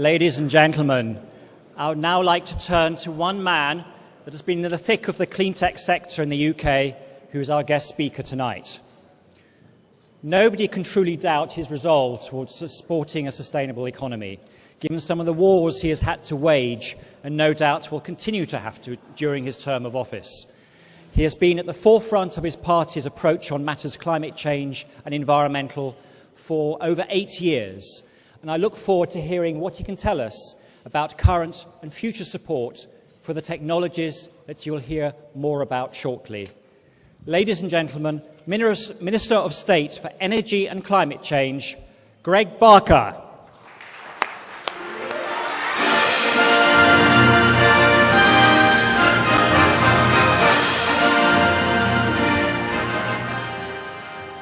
Ladies and gentlemen, I would now like to turn to one man that has been in the thick of the clean tech sector in the UK, who is our guest speaker tonight. Nobody can truly doubt his resolve towards supporting a sustainable economy, given some of the wars he has had to wage and no doubt will continue to have to during his term of office. He has been at the forefront of his party's approach on matters climate change and environmental for over 8 years, and I look forward to hearing what he can tell us about current and future support for the technologies that you will hear more about shortly. Ladies and gentlemen, Minister of State for Energy and Climate Change, Greg Barker.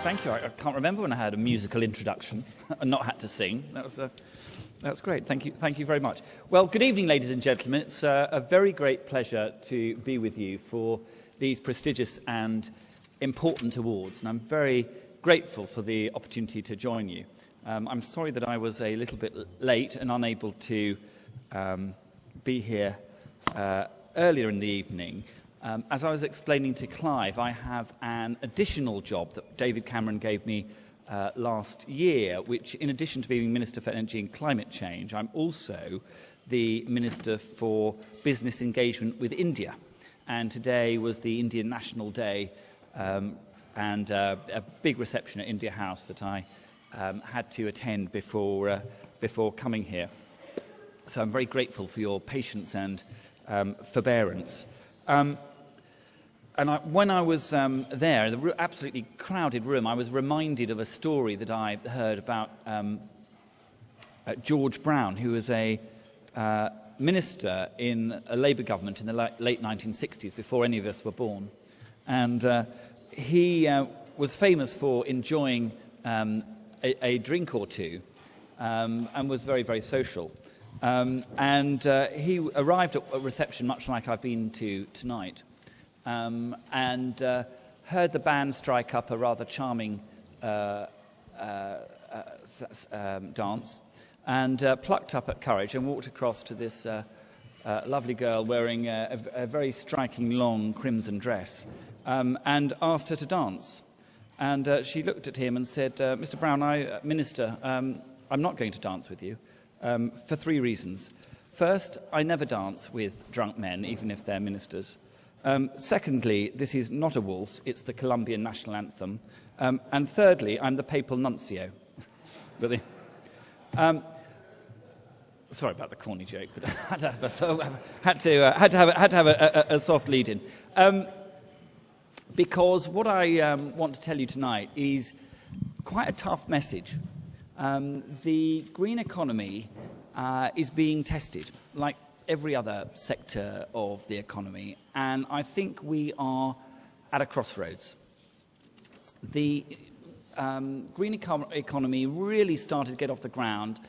Thank you. I can't remember when I had a musical introduction and not had to sing. That's great. Thank you very much. Well, good evening, ladies and gentlemen. It's a very great pleasure to be with you for these prestigious and important awards, and I'm very grateful for the opportunity to join you. I'm sorry that I was a little bit late and unable to be here earlier in the evening. As I was explaining to Clive, I have an additional job that David Cameron gave me last year, which, in addition to being Minister for Energy and Climate Change, I'm also the Minister for Business Engagement with India. And today was the Indian National Day and a big reception at India House that I had to attend before coming here. So I'm very grateful for your patience and forbearance. When I was there, in the absolutely crowded room, I was reminded of a story that I heard about George Brown, who was a minister in a Labour government in the late 1960s, before any of us were born. And he was famous for enjoying a drink or two and was very, very social. He arrived at a reception much like I've been to tonight, and heard the band strike up a rather charming dance, and plucked up at courage and walked across to this lovely girl wearing a very striking long crimson dress, and asked her to dance. And she looked at him and said, "Mr. Brown, Minister, I'm not going to dance with you for 3 reasons. First, I never dance with drunk men, even if they're ministers. Secondly, this is not a waltz, it's the Colombian national anthem. And thirdly, I'm the papal nuncio." Really? Sorry about the corny joke, but I had to have a soft lead-in. Because what I want to tell you tonight is quite a tough message. The green economy is being tested, like every other sector of the economy, and I think we are at a crossroads. The green economy really started to get off the ground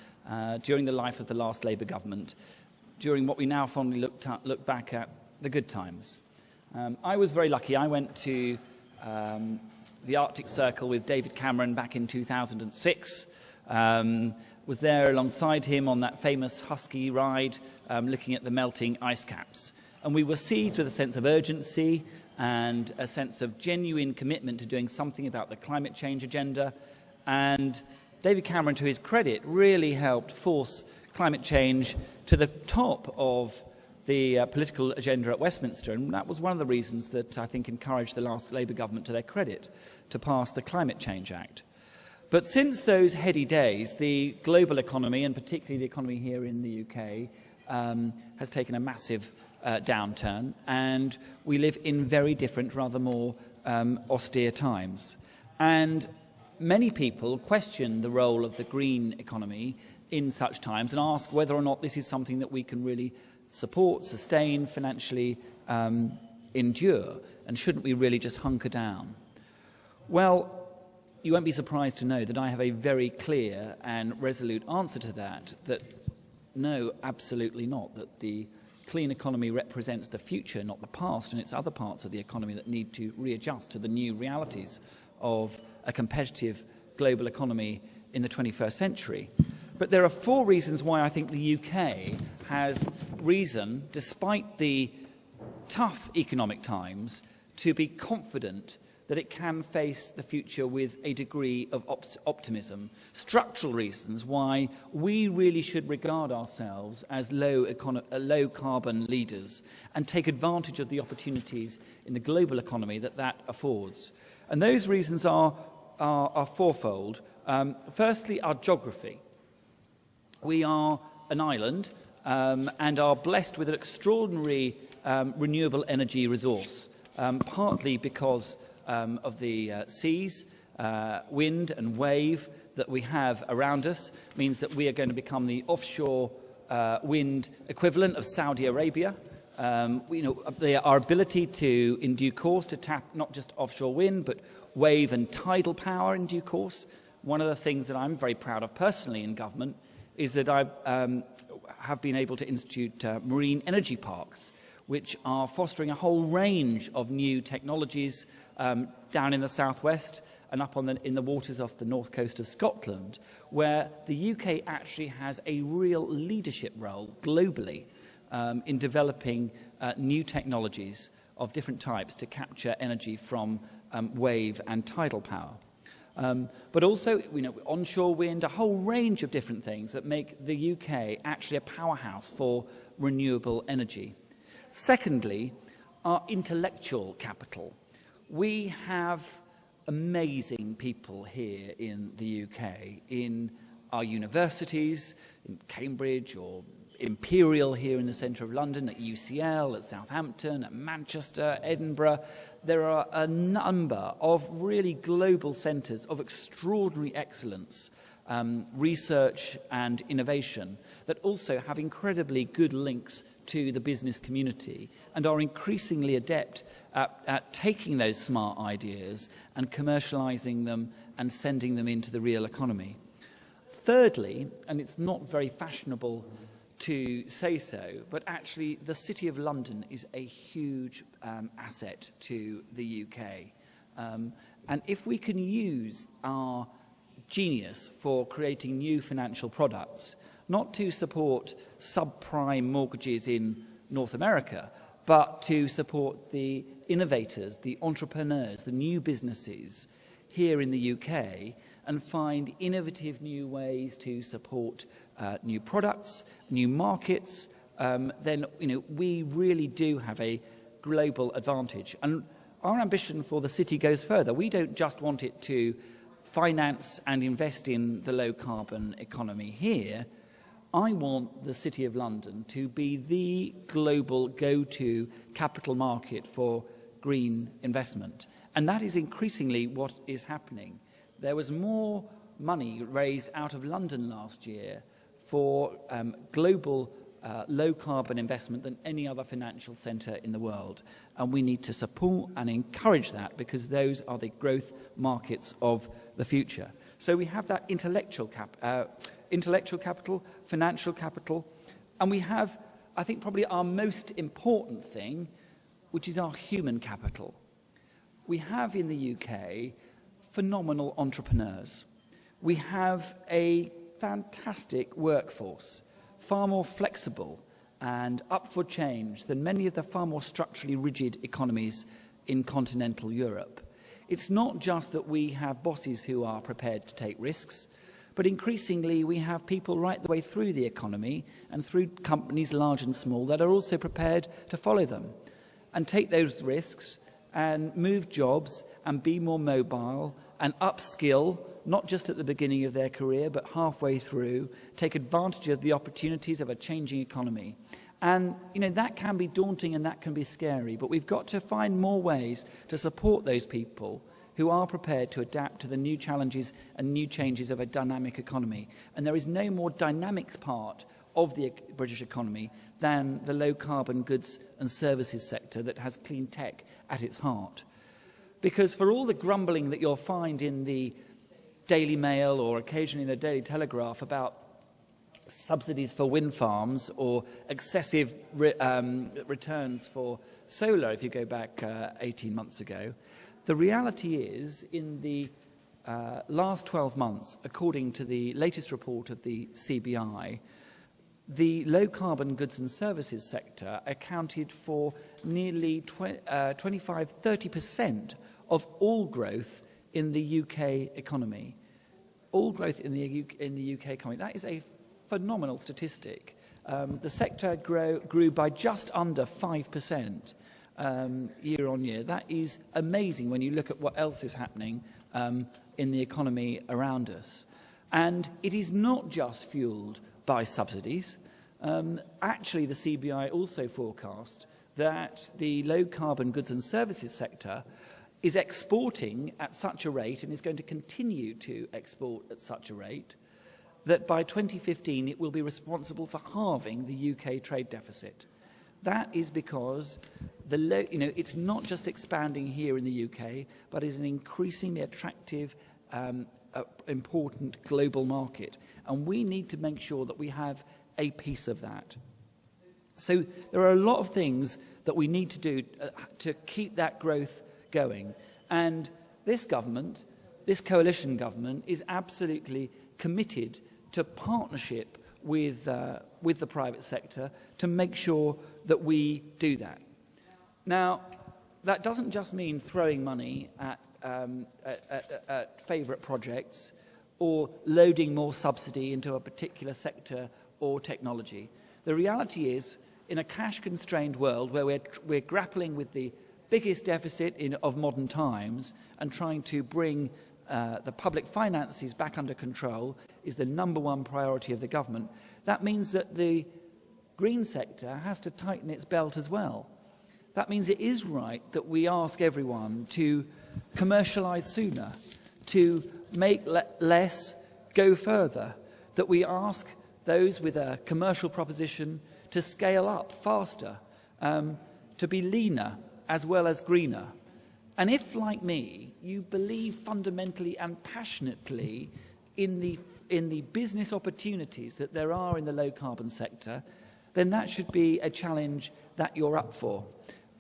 during the life of the last Labour government, during what we now fondly look back at the good times. I was very lucky. I went to the Arctic Circle with David Cameron back in 2006. Was there alongside him on that famous Husky ride, looking at the melting ice caps. And we were seized with a sense of urgency and a sense of genuine commitment to doing something about the climate change agenda. And David Cameron, to his credit, really helped force climate change to the top of the political agenda at Westminster. And that was one of the reasons that I think encouraged the last Labour government, to their credit, to pass the Climate Change Act. But since those heady days, the global economy, and particularly the economy here in the UK, has taken a massive downturn, and we live in very different, rather more austere times. And many people question the role of the green economy in such times and ask whether or not this is something that we can really support, sustain, financially endure, and shouldn't we really just hunker down? Well, you won't be surprised to know that I have a very clear and resolute answer to that, that no, absolutely not, that the clean economy represents the future, not the past, and it's other parts of the economy that need to readjust to the new realities of a competitive global economy in the 21st century. But there are 4 reasons why I think the UK has reason, despite the tough economic times, to be confident that it can face the future with a degree of optimism. Structural reasons why we really should regard ourselves as low carbon leaders and take advantage of the opportunities in the global economy that affords. And those reasons are fourfold. Firstly, our geography. We are an island and are blessed with an extraordinary renewable energy resource, partly because of the seas, wind and wave that we have around us means that we are going to become the offshore wind equivalent of Saudi Arabia. Our ability to, in due course, to tap not just offshore wind, but wave and tidal power in due course. One of the things that I'm very proud of personally in government is that I have been able to institute marine energy parks, which are fostering a whole range of new technologies down in the southwest and up in the waters off the north coast of Scotland, where the UK actually has a real leadership role globally in developing new technologies of different types to capture energy from wave and tidal power. But also, onshore wind, a whole range of different things that make the UK actually a powerhouse for renewable energy. Secondly, our intellectual capital. We have amazing people here in the UK, in our universities, in Cambridge or Imperial here in the centre of London, at UCL, at Southampton, at Manchester, Edinburgh. There are a number of really global centres of extraordinary excellence, research and innovation that also have incredibly good links to the business community and are increasingly adept at taking those smart ideas and commercialising them and sending them into the real economy. Thirdly, and it's not very fashionable to say so, but actually the City of London is a huge asset to the UK. And if we can use our genius for creating new financial products, not to support subprime mortgages in North America, but to support the innovators, the entrepreneurs, the new businesses here in the UK, and find innovative new ways to support new products, new markets, then we really do have a global advantage. And our ambition for the city goes further. We don't just want it to finance and invest in the low-carbon economy here. I want the City of London to be the global go-to capital market for green investment. And that is increasingly what is happening. There was more money raised out of London last year for global low-carbon investment than any other financial centre in the world. And we need to support and encourage that because those are the growth markets of the future. So we have that intellectual capital, financial capital, and we have, I think, probably our most important thing, which is our human capital. We have in the UK phenomenal entrepreneurs. We have a fantastic workforce, far more flexible and up for change than many of the far more structurally rigid economies in continental Europe. It's not just that we have bosses who are prepared to take risks, but increasingly we have people right the way through the economy and through companies large and small that are also prepared to follow them and take those risks and move jobs and be more mobile and upskill, not just at the beginning of their career, but halfway through, take advantage of the opportunities of a changing economy. And, that can be daunting and that can be scary, but we've got to find more ways to support those people who are prepared to adapt to the new challenges and new changes of a dynamic economy. And there is no more dynamic part of the British economy than the low-carbon goods and services sector that has clean tech at its heart. Because for all the grumbling that you'll find in the Daily Mail or occasionally in the Daily Telegraph about subsidies for wind farms or excessive returns for solar, if you go back 18 months ago, the reality is in the last 12 months, according to the latest report of the CBI, the low-carbon goods and services sector accounted for nearly 25–30% of all growth in the UK economy. All growth in the UK economy. That is a phenomenal statistic. The sector grew by just under 5% year on year. That is amazing when you look at what else is happening in the economy around us. And it is not just fuelled by subsidies. Actually, the CBI also forecast that the low-carbon goods and services sector is exporting at such a rate and is going to continue to export at such a rate that by 2015 it will be responsible for halving the UK trade deficit. That is because it's not just expanding here in the UK, but is an increasingly attractive, important global market. And we need to make sure that we have a piece of that. So there are a lot of things that we need to do to keep that growth going. And this government, this coalition government, is absolutely committed to partnership with the private sector to make sure that we do that. Now, that doesn't just mean throwing money at favourite projects or loading more subsidy into a particular sector or technology. The reality is, in a cash-constrained world where we're grappling with the biggest deficit of modern times and trying to bring the public finances back under control is the #1 priority of the government. That means that the green sector has to tighten its belt as well. That means it is right that we ask everyone to commercialise sooner, to make less go further, that we ask those with a commercial proposition to scale up faster, to be leaner as well as greener. And if, like me, you believe fundamentally and passionately in the business opportunities that there are in the low-carbon sector, then that should be a challenge that you're up for.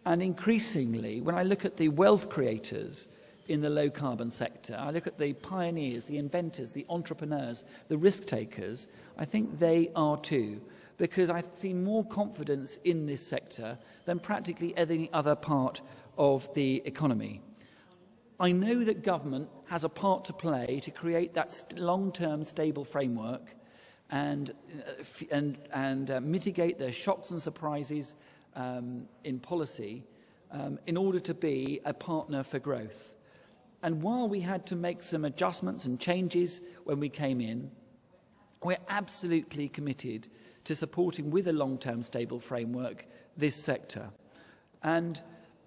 And increasingly, when I look at the wealth creators in the low-carbon sector, I look at the pioneers, the inventors, the entrepreneurs, the risk-takers, I think they are too, because I see more confidence in this sector than practically any other part of the economy. I know that government has a part to play to create that long-term stable framework and mitigate the shocks and surprises in policy in order to be a partner for growth. And while we had to make some adjustments and changes when we came in, we're absolutely committed to supporting with a long-term stable framework this sector. And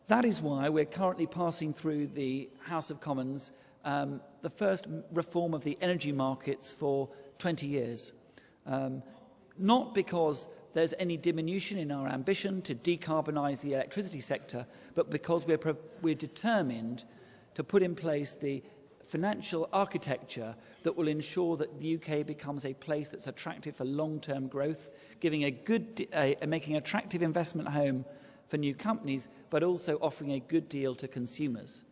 that is why we're currently passing through the House of Commons the first reform of the energy markets for 20 years. Not because there's any diminution in our ambition to decarbonise the electricity sector, but because we're determined to put in place the financial architecture that will ensure that the UK becomes a place that's attractive for long-term growth, making an attractive investment home for new companies, but also offering a good deal to consumers,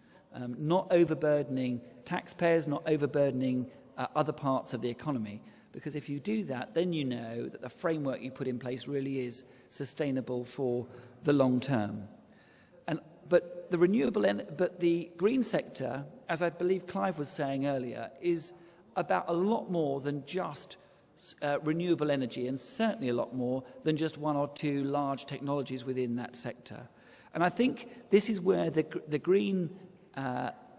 not overburdening taxpayers, not overburdening other parts of the economy. Because if you do that, then you know that the framework you put in place really is sustainable for the long term. But the green sector, as I believe Clive was saying earlier, is about a lot more than just renewable energy, and certainly a lot more than just one or two large technologies within that sector. And I think this is where the green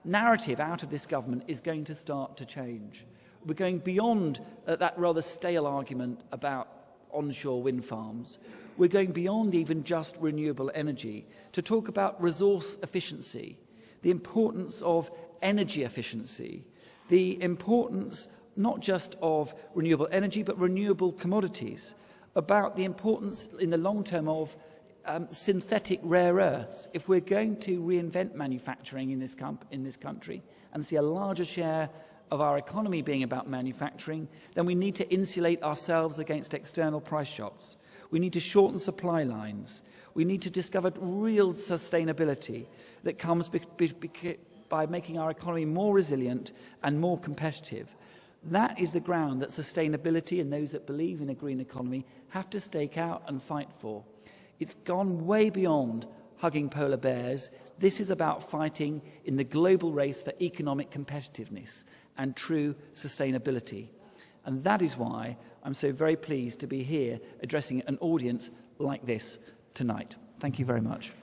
narrative out of this government is going to start to change. We're going beyond that rather stale argument about onshore wind farms. We're going beyond even just renewable energy to talk about resource efficiency, the importance of energy efficiency, the importance not just of renewable energy but renewable commodities, about the importance in the long term of synthetic rare earths. If we're going to reinvent manufacturing in this country and see a larger share of our economy being about manufacturing, then we need to insulate ourselves against external price shocks. We need to shorten supply lines. We need to discover real sustainability that comes by by making our economy more resilient and more competitive. That is the ground that sustainability and those that believe in a green economy have to stake out and fight for. It's gone way beyond hugging polar bears. This is about fighting in the global race for economic competitiveness and true sustainability. And that is why I'm so very pleased to be here addressing an audience like this tonight. Thank you very much.